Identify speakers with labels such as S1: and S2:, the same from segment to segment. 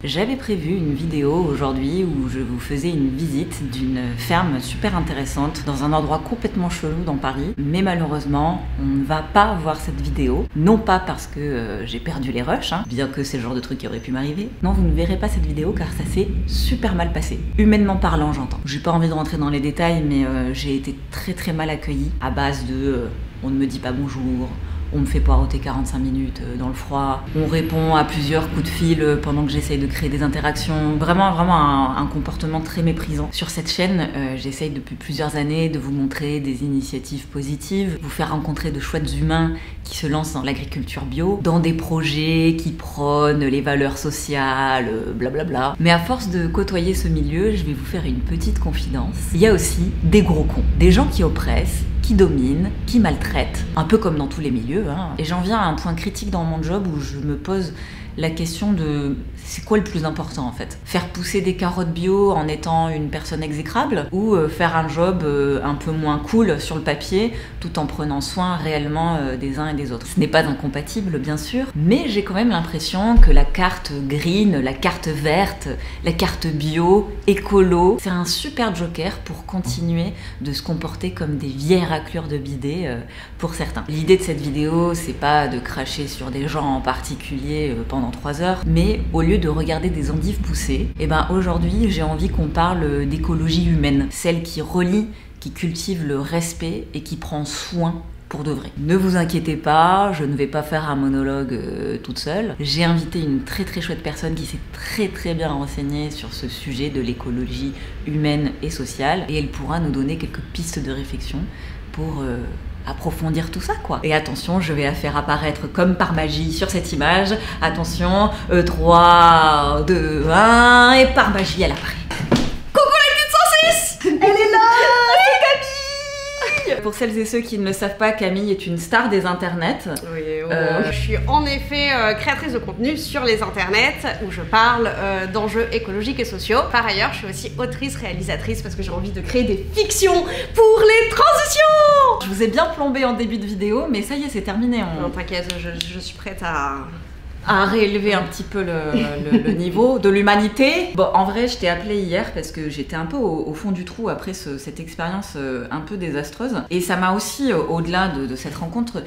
S1: J'avais prévu une vidéo aujourd'hui où je vous faisais une visite d'une ferme super intéressante dans un endroit complètement chelou dans Paris, mais malheureusement on ne va pas voir cette vidéo, non pas parce que j'ai perdu les rushs, bien que c'est le genre de truc qui aurait pu m'arriver. Non, vous ne verrez pas cette vidéo car ça s'est super mal passé, humainement parlant j'entends. J'ai pas envie de rentrer dans les détails, mais j'ai été très mal accueillie à base de on ne me dit pas bonjour, on me fait poireauter 45 minutes dans le froid, on répond à plusieurs coups de fil pendant que j'essaye de créer des interactions. Vraiment un comportement très méprisant. Sur cette chaîne, j'essaye depuis plusieurs années de vous montrer des initiatives positives, vous faire rencontrer de chouettes humains qui se lancent dans l'agriculture bio, dans des projets qui prônent les valeurs sociales, blablabla. Mais à force de côtoyer ce milieu, je vais vous faire une petite confidence. Il y a aussi des gros cons, des gens qui oppressent, qui dominent, qui maltraitent, un peu comme dans tous les milieux. Et j'en viens à un point critique dans mon job où je me pose la question de c'est quoi le plus important en fait? Faire pousser des carottes bio en étant une personne exécrable ou faire un job un peu moins cool sur le papier tout en prenant soin réellement des uns et des autres? Ce n'est pas incompatible bien sûr, mais j'ai quand même l'impression que la carte green, la carte verte, la carte bio, écolo, c'est un super joker pour continuer de se comporter comme des vieilles raclures de bidet pour certains. L'idée de cette vidéo, c'est pas de cracher sur des gens en particulier pendant 3 heures, mais au lieu de regarder des endives pousser, et ben aujourd'hui j'ai envie qu'on parle d'écologie humaine, celle qui relie, qui cultive le respect et qui prend soin pour de vrai. Ne vous inquiétez pas, je ne vais pas faire un monologue toute seule. J'ai invité une très chouette personne qui s'est très bien renseignée sur ce sujet de l'écologie humaine et sociale, et elle pourra nous donner quelques pistes de réflexion pour approfondir tout ça quoi. Et attention, je vais la faire apparaître comme par magie sur cette image. Attention, 3, 2, 1 et par magie elle apparaît. Coucou la petite saucisse. Elle est là. C'est Camille. Pour celles et ceux qui ne le savent pas, Camille est une star des internets.
S2: Oui, je suis en effet créatrice de contenu sur les internets où je parle d'enjeux écologiques et sociaux. Par ailleurs, je suis aussi autrice, réalisatrice parce que j'ai envie de créer des fictions pour les transitions.
S1: Je vous ai bien plombé en début de vidéo, mais ça y est, c'est terminé.
S2: Non, t'inquiète, je suis prête
S1: à réélever un petit peu le niveau de l'humanité. Bon, en vrai, je t'ai appelé hier parce que j'étais un peu au fond du trou après cette expérience un peu désastreuse. Et ça m'a aussi, au-delà de cette rencontre,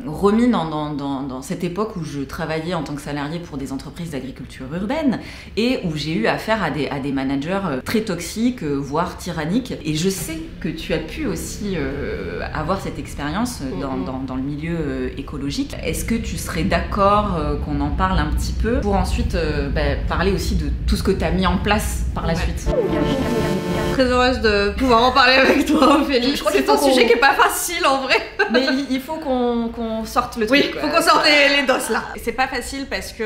S1: remis dans cette époque où je travaillais en tant que salariée pour des entreprises d'agriculture urbaine et où j'ai eu affaire à des managers très toxiques, voire tyranniques. Et je sais que tu as pu aussi avoir cette expérience dans le milieu écologique. Est-ce que tu serais d'accord qu'on en parle un petit peu pour ensuite parler aussi de tout ce que tu as mis en place par la suite?
S2: Très heureuse de pouvoir en parler avec toi, Ophélie. Je crois que c'est un sujet qui est pas facile en vrai.
S1: Mais il faut qu'on sorte le truc.
S2: Oui, il faut qu'on sorte les doses là. C'est pas facile parce que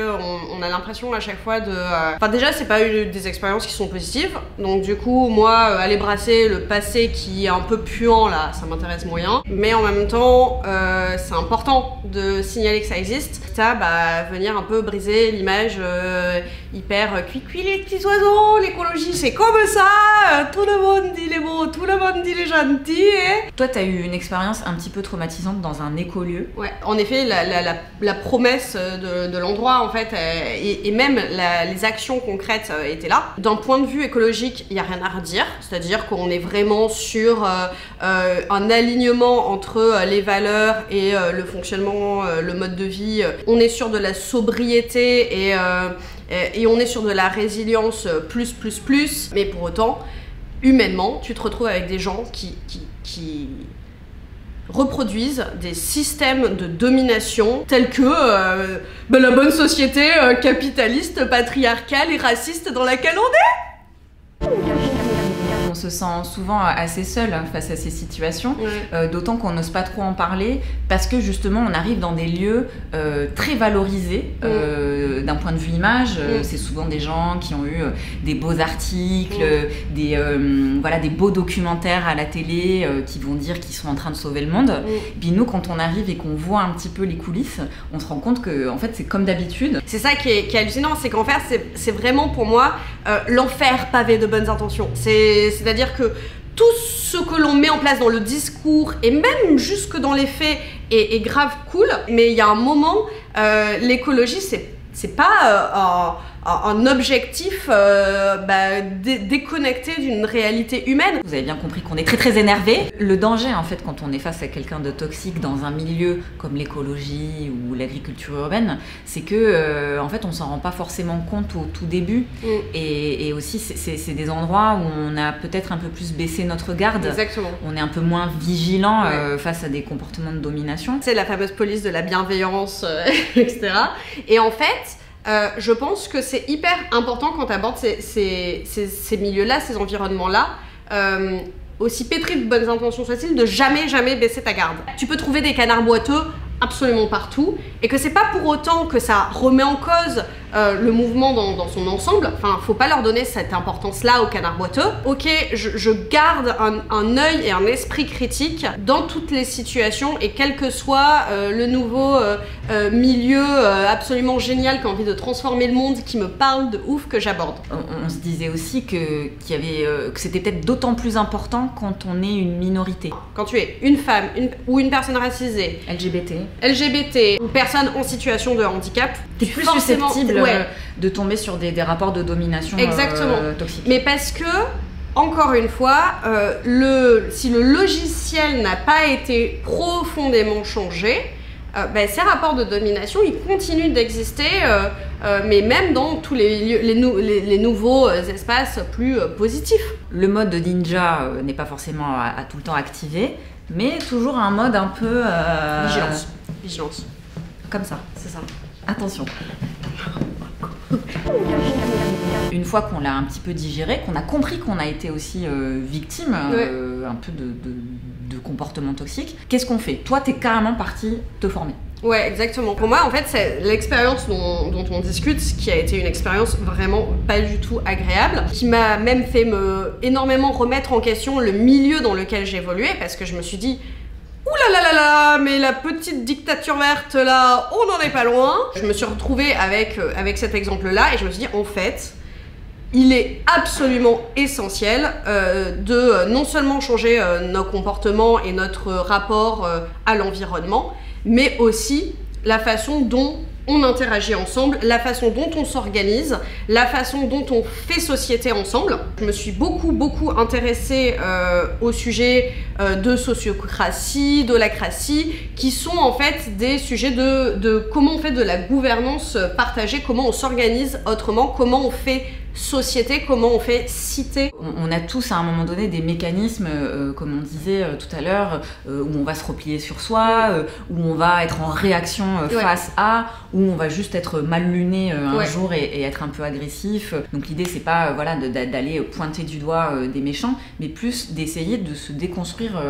S2: on a l'impression à chaque fois de... Enfin déjà, c'est pas des expériences qui sont positives. Donc du coup, moi, aller brasser le passé qui est un peu puant là, ça m'intéresse moyen. Mais en même temps, c'est important de signaler que ça existe. Ça, venir un peu briser l'image hyper cuicui les petits oiseaux, l'écologie c'est comme ça, tout le monde dit les mots, tout le monde dit les gentils.
S1: Toi t'as eu une expérience un petit peu traumatisante dans un écolieu.
S2: Ouais, en effet la promesse de l'endroit en fait et même les actions concrètes étaient là. D'un point de vue écologique, il n'y a rien à redire, c'est-à-dire qu'on est vraiment sur un alignement entre les valeurs et le fonctionnement, le mode de vie. On est sur de la sobriété et on est sur de la résilience plus. Mais pour autant, humainement, tu te retrouves avec des gens qui reproduisent des systèmes de domination tels que la bonne société capitaliste, patriarcale et raciste dans laquelle on est.
S1: On se sent souvent assez seul face à ces situations, d'autant qu'on n'ose pas trop en parler parce que justement on arrive dans des lieux très valorisés d'un point de vue image. C'est souvent des gens qui ont eu des beaux articles, des beaux documentaires à la télé qui vont dire qu'ils sont en train de sauver le monde. Puis nous, quand on arrive et qu'on voit un petit peu les coulisses, on se rend compte que en fait c'est comme d'habitude.
S2: C'est ça qui est hallucinant, c'est qu'en fait c'est vraiment pour moi l'enfer pavé de bonnes intentions. C'est-à-dire que tout ce que l'on met en place dans le discours et même jusque dans les faits est grave cool, mais il y a un moment, l'écologie c'est pas un objectif déconnecté d'une réalité humaine.
S1: Vous avez bien compris qu'on est très très énervé. Le danger en fait quand on est face à quelqu'un de toxique dans un milieu comme l'écologie ou l'agriculture urbaine, c'est que en fait on s'en rend pas forcément compte au tout début. Et aussi c'est des endroits où on a peut-être un peu plus baissé notre garde.
S2: Exactement.
S1: On est un peu moins vigilant face à des comportements de domination.
S2: C'est la fameuse police de la bienveillance, etc. Et en fait, je pense que c'est hyper important quand tu abordes ces milieux-là, ces environnements-là, aussi pétris de bonnes intentions soient-ils, de jamais baisser ta garde. Tu peux trouver des canards boiteux absolument partout, et que c'est pas pour autant que ça remet en cause le mouvement dans son ensemble. Enfin, faut pas leur donner cette importance-là aux canards boiteux. Ok, je garde un œil et un esprit critique dans toutes les situations, et quel que soit le nouveau milieu absolument génial qui a envie de transformer le monde, qui me parle de ouf, que j'aborde.
S1: On se disait aussi que c'était peut-être d'autant plus important quand on est une minorité.
S2: Quand tu es une femme ou une personne racisée, LGBT ou personne en situation de handicap,
S1: t'es plus susceptible de tomber sur des rapports de domination toxiques.
S2: Mais parce que, encore une fois, si le logiciel n'a pas été profondément changé, ces rapports de domination, ils continuent d'exister, mais même dans tous les nouveaux espaces plus positifs.
S1: Le mode de ninja n'est pas forcément à tout le temps activé, mais toujours un mode un peu...
S2: Vigilance.
S1: Comme ça.
S2: C'est ça.
S1: Attention. Une fois qu'on l'a un petit peu digéré, qu'on a compris qu'on a été aussi victime un peu de comportements toxiques, qu'est-ce qu'on fait? Toi, t'es carrément partie te former.
S2: Ouais, exactement. Pour moi, en fait, c'est l'expérience dont on discute qui a été une expérience vraiment pas du tout agréable, qui m'a même fait énormément remettre en question le milieu dans lequel j'évoluais, parce que je me suis dit, ouh là là là là, mais la petite dictature verte là, on n'en est pas loin. Je me suis retrouvée avec cet exemple-là, et je me suis dit, en fait, il est absolument essentiel de non seulement changer nos comportements et notre rapport à l'environnement, mais aussi la façon dont on interagit ensemble, la façon dont on s'organise, la façon dont on fait société ensemble. Je me suis beaucoup intéressée au sujet de sociocratie, d'holacratie, qui sont en fait des sujets de comment on fait de la gouvernance partagée, comment on s'organise autrement, comment on fait société, comment on fait cité.
S1: On a tous à un moment donné des mécanismes, comme on disait tout à l'heure, où on va se replier sur soi, où on va être en réaction face à, où on va juste être mal luné un jour et être un peu agressif. Donc l'idée c'est pas d'aller pointer du doigt des méchants, mais plus d'essayer de se déconstruire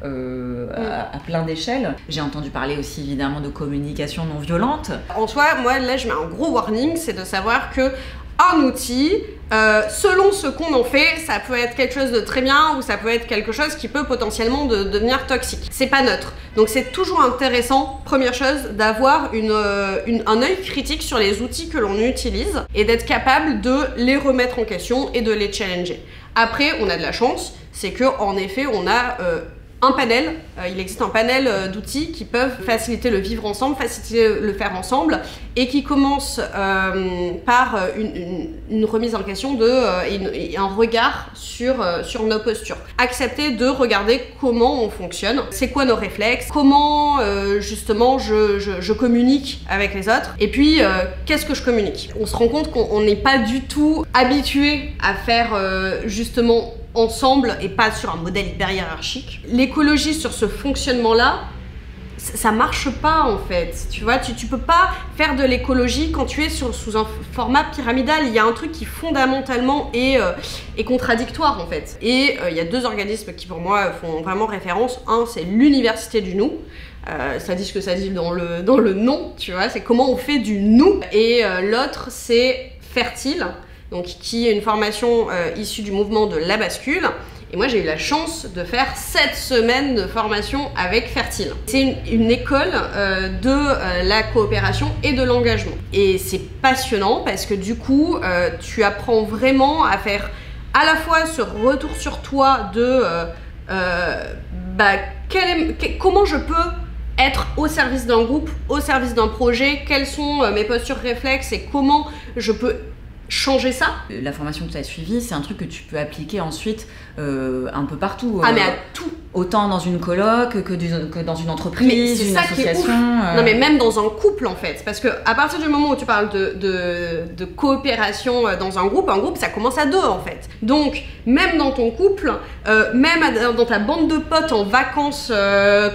S1: à plein d'échelles. J'ai entendu parler aussi évidemment de communication non violente.
S2: En soi, moi là je mets un gros warning, c'est de savoir que un outil, selon ce qu'on en fait, ça peut être quelque chose de très bien ou ça peut être quelque chose qui peut potentiellement devenir toxique. C'est pas neutre. Donc c'est toujours intéressant, première chose, d'avoir un œil critique sur les outils que l'on utilise et d'être capable de les remettre en question et de les challenger. Après, on a de la chance, c'est qu'en effet, on a un panel, il existe un panel d'outils qui peuvent faciliter le vivre ensemble, faciliter le faire ensemble, et qui commence par une remise en question et un regard sur nos postures. Accepter de regarder comment on fonctionne, c'est quoi nos réflexes, comment justement je communique avec les autres, et puis qu'est-ce que je communique. On se rend compte qu'on n'est pas du tout habitué à faire justement ensemble et pas sur un modèle hyper hiérarchique. L'écologie sur ce fonctionnement-là, ça marche pas en fait. Tu vois, tu peux pas faire de l'écologie quand tu es sous un format pyramidal. Il y a un truc qui fondamentalement est contradictoire en fait. Et il y a deux organismes qui pour moi font vraiment référence. Un, c'est l'Université du Nous. Ça dit ce que ça dit dans le nom, tu vois, c'est comment on fait du nous. Et l'autre, c'est Fertile. Donc, qui est une formation issue du mouvement de la bascule. Et moi, j'ai eu la chance de faire 7 semaines de formation avec Fertile. C'est une école de la coopération et de l'engagement. Et c'est passionnant parce que du coup, tu apprends vraiment à faire à la fois ce retour sur toi de comment je peux être au service d'un groupe, au service d'un projet, quelles sont mes postures réflexes et comment je peux changer ça.
S1: La formation que tu as suivie, c'est un truc que tu peux appliquer ensuite un peu partout.
S2: Ah mais à tout.
S1: Autant dans une coloc que dans une entreprise, une association.
S2: Non mais même dans un couple en fait, parce que à partir du moment où tu parles de coopération dans un groupe ça commence à deux en fait. Donc même dans ton couple, même dans ta bande de potes en vacances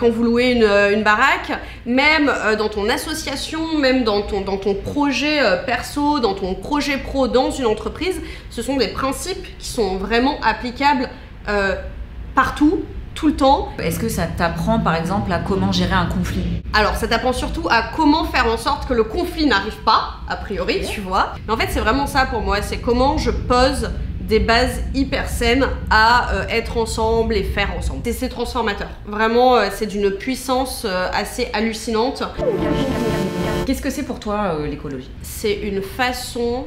S2: quand vous louez une baraque, même dans ton association, même dans ton projet perso, dans ton projet pro, dans une entreprise, ce sont des principes qui sont vraiment applicables partout, tout le temps.
S1: Est-ce que ça t'apprend par exemple à comment gérer un conflit?
S2: Alors ça t'apprend surtout à comment faire en sorte que le conflit n'arrive pas, a priori, tu vois. Mais en fait c'est vraiment ça pour moi, c'est comment je pose des bases hyper saines à être ensemble et faire ensemble. C'est transformateur. Vraiment, c'est d'une puissance assez hallucinante.
S1: Qu'est-ce que c'est pour toi l'écologie?
S2: C'est une façon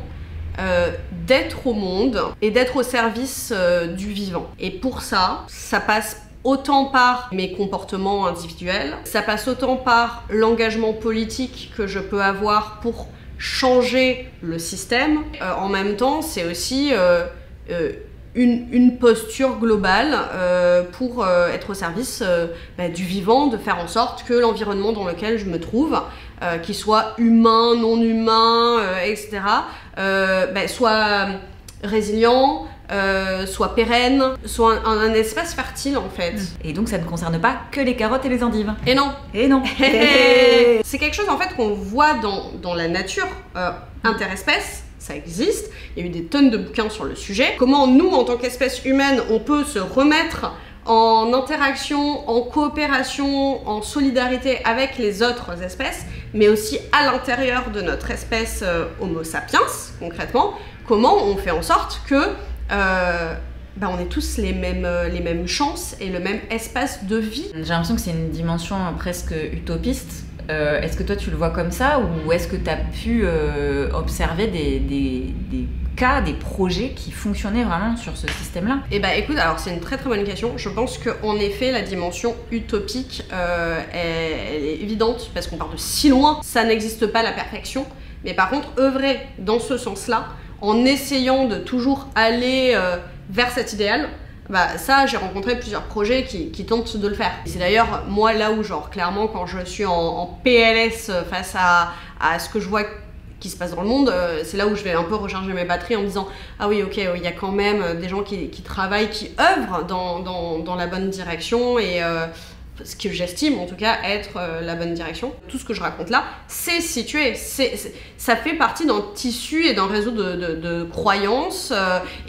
S2: d'être au monde et d'être au service du vivant. Et pour ça, ça passe autant par mes comportements individuels, ça passe autant par l'engagement politique que je peux avoir pour changer le système. En même temps, c'est aussi une posture globale pour être au service du vivant, de faire en sorte que l'environnement dans lequel je me trouve, qu'il soit humain, non humain, etc., soit résilient, soit pérenne, soit un espace fertile en fait.
S1: Et donc ça ne concerne pas que les carottes et les endives.
S2: Et non.
S1: Et non.
S2: C'est quelque chose en fait qu'on voit dans la nature interespèce. Ça existe, il y a eu des tonnes de bouquins sur le sujet. Comment nous, en tant qu'espèce humaine, on peut se remettre en interaction, en coopération, en solidarité avec les autres espèces, mais aussi à l'intérieur de notre espèce Homo sapiens, concrètement. Comment on fait en sorte que on ait tous les mêmes chances et le même espace de vie.
S1: J'ai l'impression que c'est une dimension presque utopiste. Est-ce que toi tu le vois comme ça ou est-ce que tu as pu observer des cas, des projets qui fonctionnaient vraiment sur ce système-là?
S2: Eh ben écoute, alors c'est une très très bonne question. Je pense qu'en effet la dimension utopique elle est évidente parce qu'on part de si loin, ça n'existe pas la perfection. Mais par contre, œuvrer dans ce sens-là, en essayant de toujours aller vers cet idéal, ça, j'ai rencontré plusieurs projets qui tentent de le faire. C'est d'ailleurs moi là où genre clairement quand je suis en PLS face à ce que je vois qui se passe dans le monde, c'est là où je vais un peu recharger mes batteries en me disant ah oui ok, il y a quand même des gens qui travaillent, qui œuvrent dans la bonne direction et ce que j'estime en tout cas être la bonne direction. Tout ce que je raconte là, c'est situé, ça fait partie d'un tissu et d'un réseau de croyances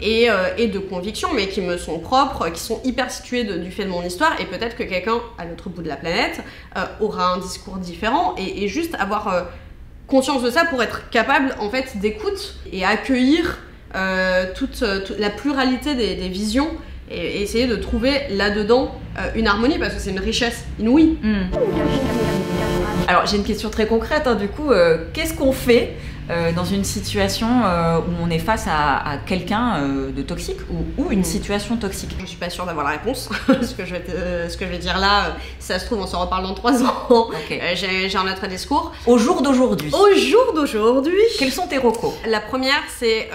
S2: et de convictions, mais qui me sont propres, qui sont hyper situées du fait de mon histoire, et peut-être que quelqu'un à l'autre bout de la planète aura un discours différent, et juste avoir conscience de ça pour être capable en fait d'écoute et accueillir toute la pluralité des visions, et essayer de trouver là-dedans une harmonie, parce que c'est une richesse inouïe.
S1: Alors j'ai une question très concrète, du coup, qu'est-ce qu'on fait dans une situation où on est face à quelqu'un de toxique ou une situation toxique?
S2: Je suis pas sûre d'avoir la réponse. ce que je vais dire là, si ça se trouve on s'en reparle dans 3 ans.
S1: Okay.
S2: J'ai un autre discours.
S1: Au jour d'aujourd'hui.
S2: Au jour d'aujourd'hui.
S1: Quels sont tes recos? La
S2: première, c'est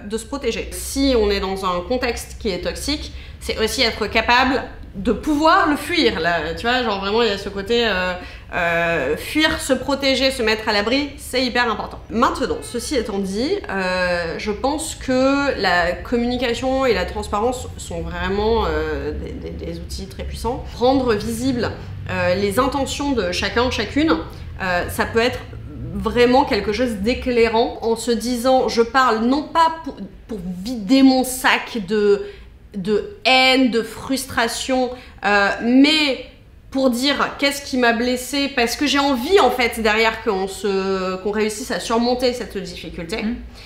S2: de se protéger. Si on est dans un contexte qui est toxique, c'est aussi être capable de pouvoir le fuir, là, tu vois, genre vraiment il y a ce côté fuir, se protéger, se mettre à l'abri, c'est hyper important. Maintenant, ceci étant dit, je pense que la communication et la transparence sont vraiment des outils très puissants. Rendre visible les intentions de chacun, chacune, ça peut être vraiment quelque chose d'éclairant, en se disant je parle non pas pour vider mon sac de haine, de frustration, mais pour dire qu'est-ce qui m'a blessée, parce que j'ai envie en fait derrière qu'on réussisse à surmonter cette difficulté.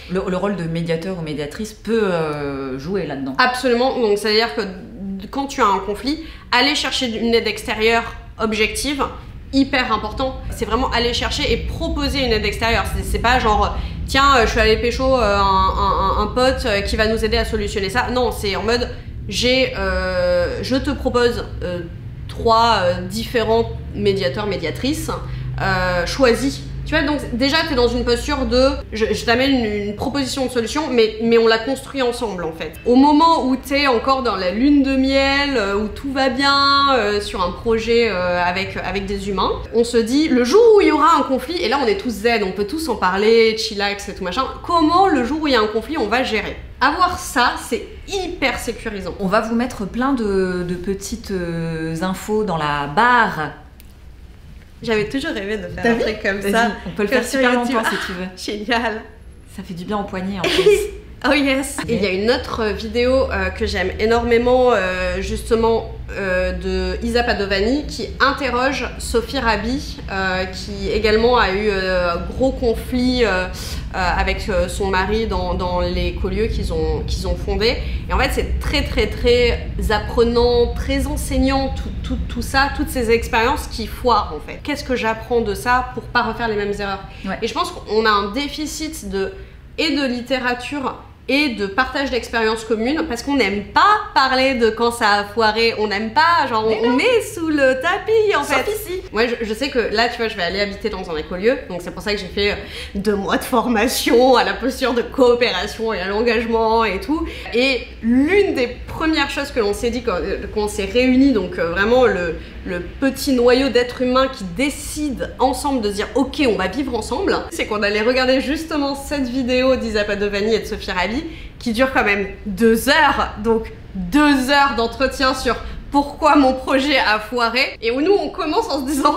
S1: Le rôle de médiateur ou médiatrice peut jouer là-dedans.
S2: Absolument, donc c'est-à-dire que quand tu as un conflit, aller chercher une aide extérieure objective, hyper important. C'est vraiment aller chercher et proposer une aide extérieure. C'est pas genre tiens, je suis allée pécho un pote qui va nous aider à solutionner ça. Non, c'est en mode je te propose 3 différents médiateurs, médiatrices choisis. Tu vois, donc déjà, tu es dans une posture de je t'amène une proposition de solution, mais on la construit ensemble en fait. Au moment où tu es encore dans la lune de miel, où tout va bien, sur un projet avec des humains, on se dit, le jour où il y aura un conflit, et là on est tous zen, on peut tous en parler, chillax et tout machin, comment le jour où il y a un conflit, on va gérer? Avoir ça, c'est hyper sécurisant.
S1: On va vous mettre plein de petites infos dans la barre.
S2: J'avais toujours rêvé de faire un truc comme ça.
S1: On peut le faire super longtemps si tu veux.
S2: Génial.
S1: Ça fait du bien au poignet en plus.
S2: Oh yes. Et il y a une autre vidéo que j'aime énormément, justement, de Isa Padovani, qui interroge Sophie Rabi, qui également a eu un gros conflit avec son mari dans l'écolieu qu'ils ont fondé. Et en fait, c'est très apprenant, très enseignant, tout ça, toutes ces expériences qui foirent en fait. Qu'est-ce que j'apprends de ça pour pas refaire les mêmes erreurs? Ouais. Et je pense qu'on a un déficit de littérature et de partage d'expériences communes, parce qu'on n'aime pas parler de quand ça a foiré, on n'aime pas, genre on met sous le tapis en fait. Ici. Moi je sais que là tu vois, je vais aller habiter dans un écolieu, donc c'est pour ça que j'ai fait 2 mois de formation à la posture de coopération et à l'engagement et tout. Et l'une des premières choses que l'on s'est dit quand on s'est réunis, donc vraiment le petit noyau d'êtres humains qui décident ensemble de se dire ok, on va vivre ensemble, c'est qu'on allait regarder justement cette vidéo d'Isa Padovani et de Sophie Rabi qui dure quand même 2 heures, donc 2 heures d'entretien sur pourquoi mon projet a foiré, et où nous on commence en se disant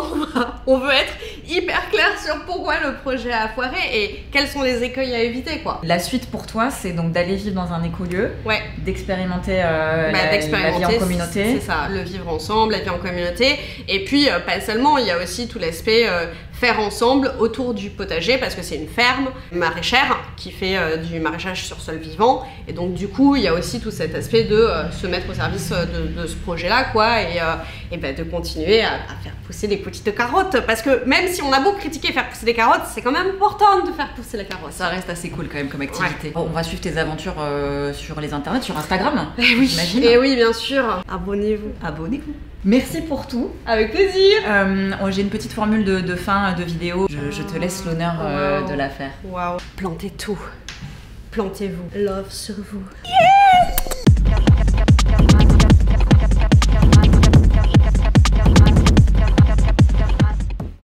S2: on veut être hyper clair sur pourquoi le projet a foiré et quels sont les écueils à éviter quoi.
S1: La suite pour toi, c'est donc d'aller vivre dans un écolieu,
S2: ouais,
S1: d'expérimenter la vie en communauté.
S2: C'est ça, le vivre ensemble, la vie en communauté, et puis pas seulement, il y a aussi tout l'aspect faire ensemble autour du potager, parce que c'est une ferme maraîchère qui fait du maraîchage sur sol vivant, et donc du coup il y a aussi tout cet aspect de se mettre au service de ce projet là quoi, et ben, de continuer à faire pousser des petites carottes, parce que même si on a beau critiquer faire pousser des carottes, c'est quand même important de faire pousser la carotte.
S1: Ça reste assez cool quand même comme activité. Ouais. Bon, on va suivre tes aventures sur les internets, sur Instagram,
S2: oui,
S1: j'imagine.
S2: Et oui, bien sûr. Abonnez-vous.
S1: Abonnez-vous. Merci pour tout.
S2: Avec plaisir.
S1: J'ai une petite formule de fin de vidéo. Je te laisse l'honneur de la faire.
S2: Waouh. Plantez tout. Plantez-vous. Love sur vous.
S1: Yes.